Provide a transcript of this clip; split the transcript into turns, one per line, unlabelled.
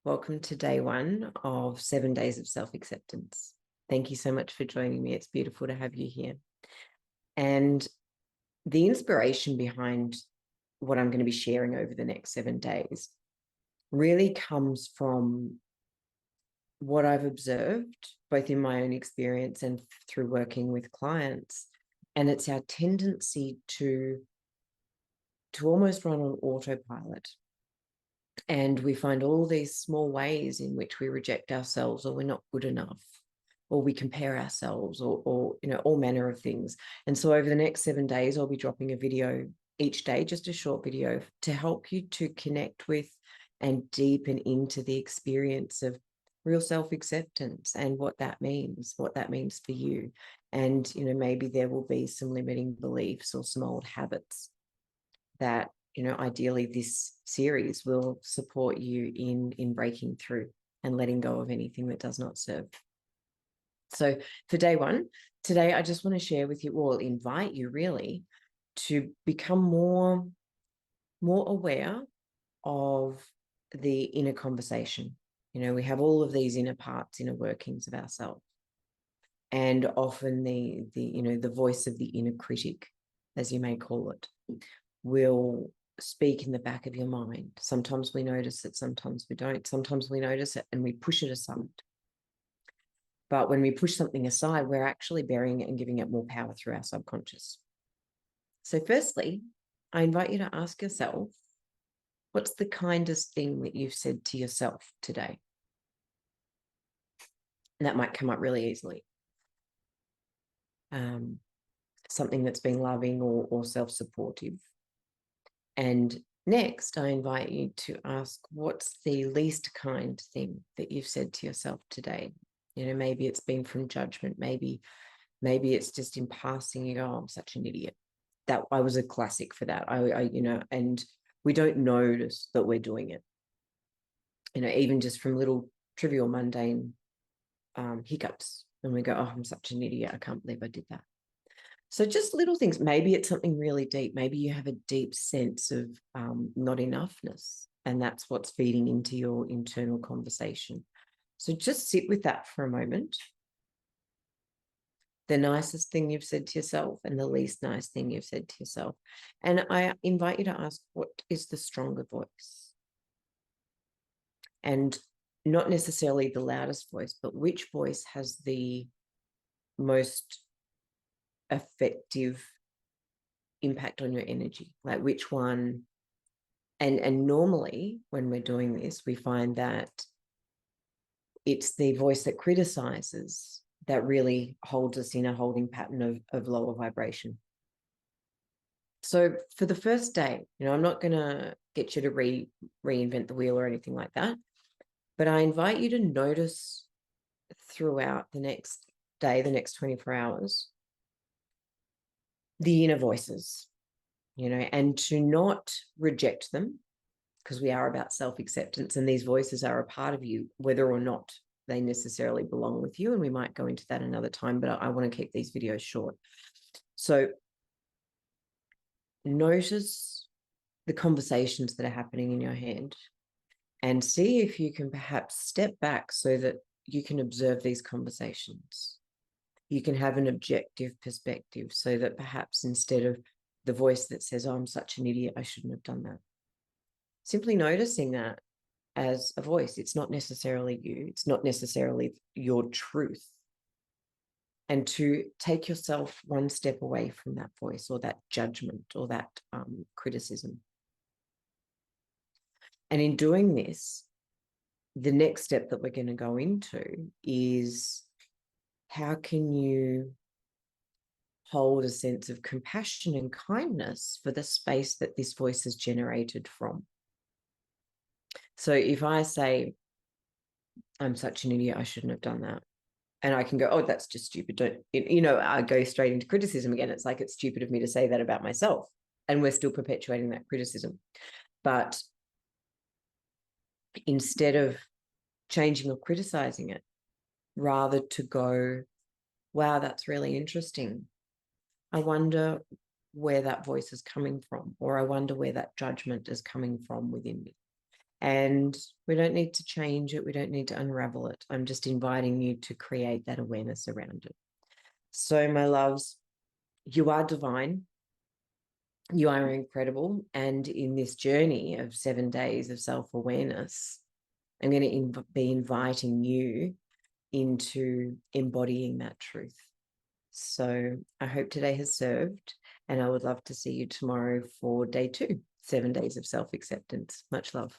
Welcome to day one of 7 days of self-acceptance. Thank you so much for joining me. It's beautiful to have you here. And the inspiration behind what I'm going to be sharing over the next 7 days really comes from what I've observed, both in my own experience and through working with clients. And it's our tendency to almost run on autopilot. And we find all these small ways in which we reject ourselves, or we're not good enough, or we compare ourselves, or all manner of things. And so over the next 7 days, I'll be dropping a video each day, just a short video, to help you to connect with and deepen into the experience of real self-acceptance and what that means for you. And, maybe there will be some limiting beliefs or some old habits that, ideally this series will support you in breaking through and letting go of anything that does not serve. So for day one, today, I just want to share with you, or invite you really, to become more aware of the inner conversation. We have all of these inner parts, inner workings of ourselves. And often the voice of the inner critic, as you may call it, will speak in the back of your mind. Sometimes we notice it, sometimes we don't. Sometimes we notice it and we push it aside. But when we push something aside, we're actually burying it and giving it more power through our subconscious. So firstly, I invite you to ask yourself, what's the kindest thing that you've said to yourself today? And that might come up really easily. Something that's been loving or self-supportive. And next, I invite you to ask, what's the least kind thing that you've said to yourself today? Maybe it's been from judgment. Maybe it's just in passing, you go, oh, I'm such an idiot. That I was a classic for that. And we don't notice that we're doing it. Even just from little trivial, mundane hiccups. And we go, oh, I'm such an idiot. I can't believe I did that. So just little things. Maybe it's something really deep. Maybe you have a deep sense of not enoughness, and that's what's feeding into your internal conversation. So just sit with that for a moment. The nicest thing you've said to yourself and the least nice thing you've said to yourself. And I invite you to ask, what is the stronger voice? And not necessarily the loudest voice, but which voice has the most effective impact on your energy? Like which one? And normally when we're doing this, we find that it's the voice that criticizes that really holds us in a holding pattern of lower vibration. So for the first day, I'm not going to get you to reinvent the wheel or anything like that, but I invite you to notice throughout the next day, the next 24 hours, the inner voices, and to not reject them, because we are about self-acceptance, and these voices are a part of you, whether or not they necessarily belong with you. And we might go into that another time, but I want to keep these videos short. So notice the conversations that are happening in your head and see if you can perhaps step back so that you can observe these conversations. You can have an objective perspective so that perhaps instead of the voice that says, oh, I'm such an idiot, I shouldn't have done that, simply noticing that as a voice. It's not necessarily you. It's not necessarily your truth. And to take yourself one step away from that voice or that judgment or that criticism. And in doing this, the next step that we're going to go into is, how can you hold a sense of compassion and kindness for the space that this voice is generated from? So if I say, I'm such an idiot, I shouldn't have done that, and I can go, oh, that's just stupid. I go straight into criticism again. It's like, it's stupid of me to say that about myself. And we're still perpetuating that criticism. But instead of changing or criticizing it, rather to go, wow, that's really interesting. I wonder where that voice is coming from, or I wonder where that judgment is coming from within me. And we don't need to change it. We don't need to unravel it. I'm just inviting you to create that awareness around it. So, my loves, you are divine. You are incredible. And in this journey of 7 days of self-awareness, I'm going to be inviting you into embodying that truth. So I hope today has served, and I would love to see you tomorrow for day 2, 7 days of self-acceptance. Much love.